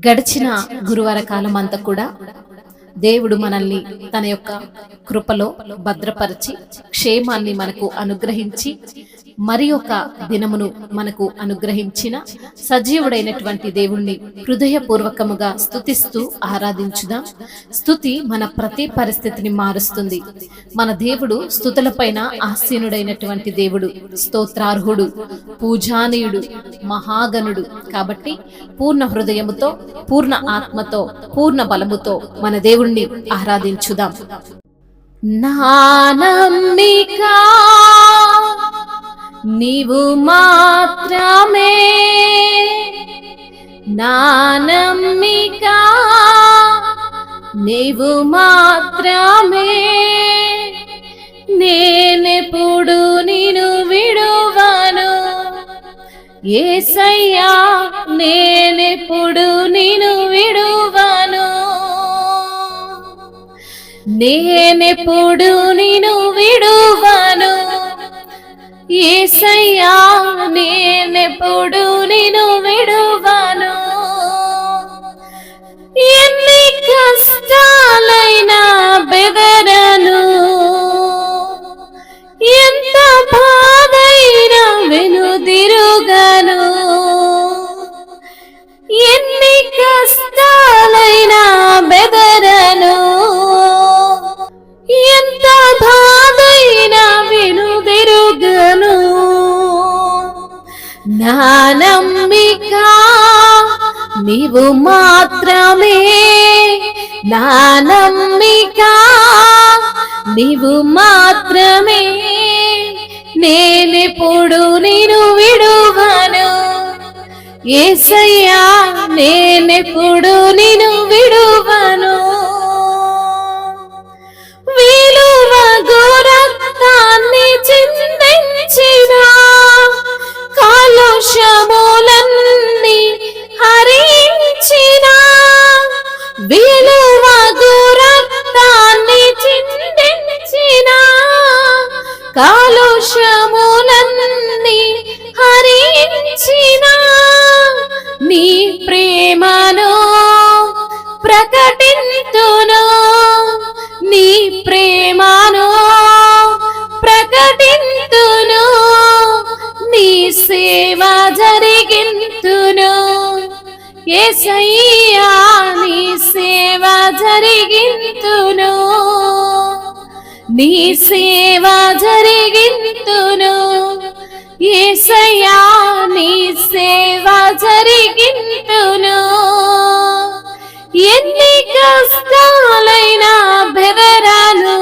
గడిచిన గురువార కాలం అంతా కూడా దేవుడు మనల్ని తన యొక్క కృపలో భద్రపరిచి క్షేమాన్ని మనకు అనుగ్రహించి మరి ఒక దినమును మనకు అనుగ్రహించిన సజీవుడైనటువంటి దేవుణ్ణి హృదయపూర్వకముగా స్తుతిస్తూ ఆరాధించుదాం. స్తుతి మన ప్రతి పరిస్థితిని మారుస్తుంది. మన దేవుడు స్తుతులపైన ఆసీనుడైనటువంటి దేవుడు, స్తోత్రార్హుడు, పూజానీయుడు, మహాగణుడు. కాబట్టి పూర్ణ హృదయముతో, పూర్ణ ఆత్మతో, పూర్ణ బలముతో మన దేవుణ్ణి ఆరాధించుదాం. నా నమ్మిక నీవు మాత్రమే, నా నమ్మిక నీవు మాత్రమే, నేనెప్పుడు నిన్ను విడువను యేసయ్యా, నేనెప్పుడు నిన్ను విడువను, నేనెప్పుడు నిన్ను విడువను యేసయ్యా, నేనెప్పుడు నిన్ను విడువను. ఎన్ని కష్టాలైనా బెదరను, ఎంత బాధైనా వెనుదిరుగను, ఎన్ని కష్టాలైనా బెదరను, ఎంత బాధైనా వెనుదిరుగను. నా నమ్మిక నీవు మాత్రమే, నా నమ్మిక నీవు మాత్రమే, నేనెప్పుడు నిన్ను విడువను యేసయ్యా, నేనెప్పుడు నిన్ను విడువను. విలువగు రక్తాన్ని చిందించిన, కాలుష్యములన్నీ హరించిన, విలువగు రక్తాన్ని చిందించిన, కాలుష్యములన్నీ హరించిన, నీ ప్రేమను ప్రకటింతును, నీ ప్రేమను ప్రకటింతును, నీ సేవ జరిగింతును యేసయ్యా, నీ సేవ జరిగింతును, నీ సేవ జరిగింతును యేసయ్యా, నీ సేవ జరిగింతును. ఎన్ని కష్టాలైనా బెదరను,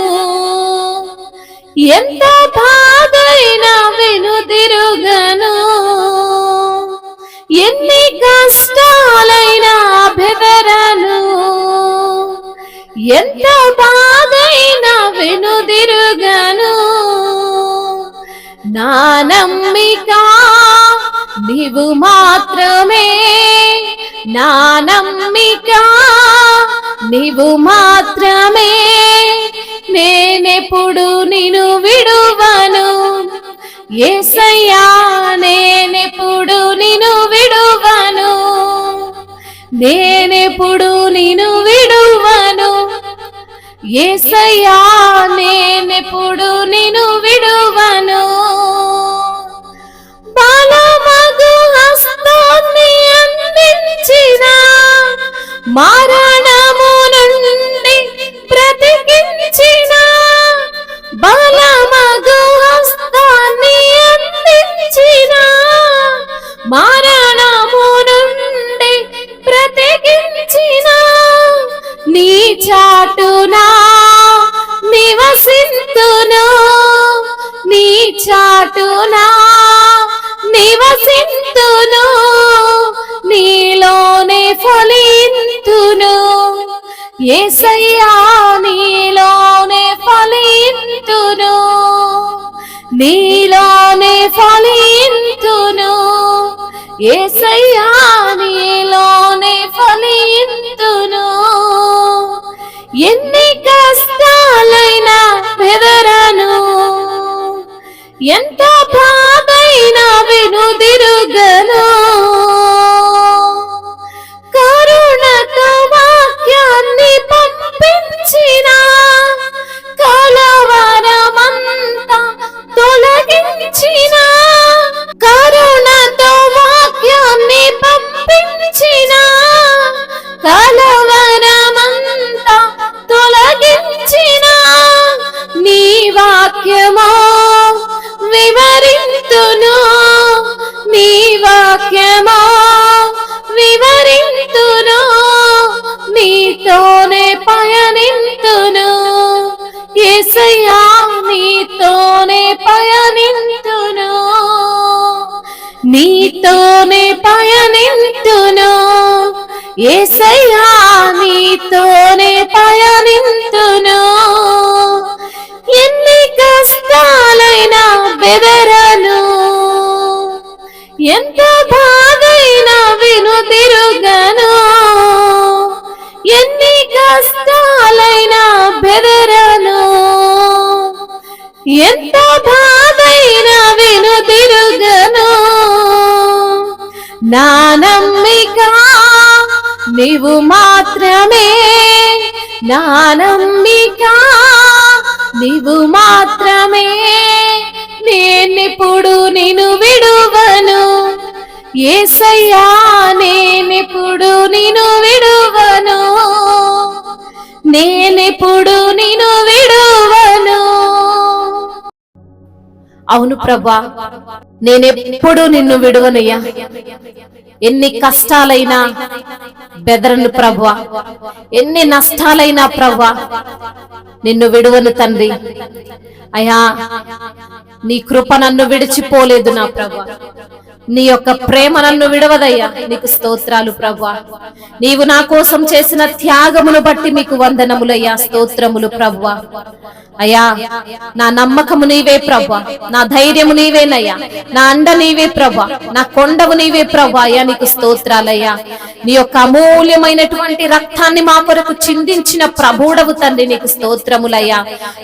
ఎంత బాధైనా వెనుదిరుగను, ఎన్ని కష్టాలైనా బెదరను, ఎంత బాధైనా వెనుదిరుగను. నా నమ్మిక నీవు మాత్రమే, నా నమ్మిక నీవు మాత్రమే, నేనెప్పుడు నిన్ను విడువను యేసయ్యా, నేనెప్పుడు నిన్ను విడువను, నేనెప్పుడు నిన్ను విడువను యేసయ్యా, నేనెప్పుడు నిన్ను విడువను. బలమగు హస్తాన్ని అందించిన, మరణము నుండి బ్రతికించిన, బలమగు హస్తాన్ని అందించిన, మరణము నుండి బ్రతికించిన, నీ చాటునా నివసింతును, నీ చాటునా నివసింతును, నీలోనే ఫలింతును యేసయ్యా, నీలోనే ఫలింతును, నీలోనే ఫలింతును యేసయ్యా, నీలోనే ఫలింతును. ఎన్ని కష్టాలైనా బెదరను, ఎంత బాధైనా వెనుదిరుగను, కరుణ నీతోనే పయనింతును, యేసయ్యా నీతోనే పయనింతును, నీతోనే పయనింతును, యేసయ్యా నీతోనే పయనింతును. ఎన్ని కష్టాలైనా బెదరను, ఎంత బాధైనా వెనుదిరుగను, ఎన్ని కష్టాలైనా బెదరను, ఎంత బాధైనా వెనుదిరుగను. నా నమ్మిక నీవు మాత్రమే, నా నమ్మిక నీవు మాత్రమే, నేనెప్పుడు నిన్ను విడువను, యేసయ్యా నేనెప్పుడు నిన్ను విడువను, నేనెప్పుడు నిన్ను విడువను. అవును ప్రభా, నేనెప్పుడు నిన్ను విడువనయ్యా. ఎన్ని కష్టాలైనా బెదరను ప్రభువా, ఎన్ని నష్టాలైనా ప్రభువా నిన్ను విడువను తండ్రి. అయ్యా నీ కృప నన్ను విడిచిపోలేదు నా ప్రభువా, నీ యొక్క ప్రేమ నన్ను విడవదయ్యా. నీకు స్తోత్రాలు ప్రభువా. నీవు నా కోసం చేసిన త్యాగమును బట్టి మీకు వందనములయ్యా, స్తోత్రములు ప్రభువా. అయ్యా నా నమ్మకము నీవే ప్రభువా, నా ధైర్యము నీవేనయ్యా, నా అండ నీవే ప్రభువా, నా కొండవు నీవే ప్రభువా. అయ్యా నీకు స్తోత్రాలయ్యా. నీ యొక్క అమూల్యమైనటువంటి రక్తాన్ని మా కొరకు చిందించిన ప్రభుడవు తండ్రి, నీకు స్తోత్రములయ్యా.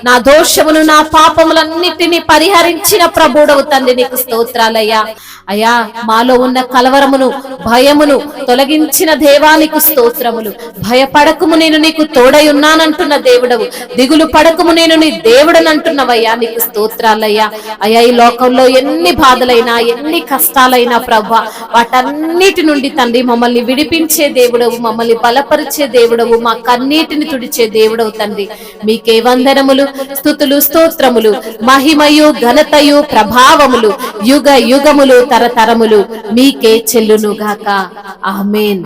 నా దోషమును నా పాపములన్నిటినీ పరిహరించిన ప్రభుడవు తండ్రి, నీకు స్తోత్రాలయ్యా. అయ్యా మాలో ఉన్న కలవరమును భయమును తొలగించిన దేవానికి స్తోత్రములు. భయపడకుము నేను నీకు తోడై ఉన్నానంటున్న దేవుడవు, దిగులు పడకుము నేను నీ దేవుడనంటున్నవయ్యా, నీకు స్తోత్రాలయ్యా. అయ్యా ఈ లోకంలో ఎన్ని బాధలైనా ఎన్ని కష్టాలైనా ప్రభా వాటన్నిటి నుండి తండ్రి మమ్మల్ని విడిపించే దేవుడవు, మమ్మల్ని బలపరిచే దేవుడవు, మా కన్నీటిని తుడిచే దేవుడవు తండ్రి. మీకే వందనములు, స్తుతులు, స్తోత్రములు, మహిమయు ఘనతయు ప్రభావములు యుగ యుగములు తరతరములు మీకే చెల్లునుగాక. ఆమేన్.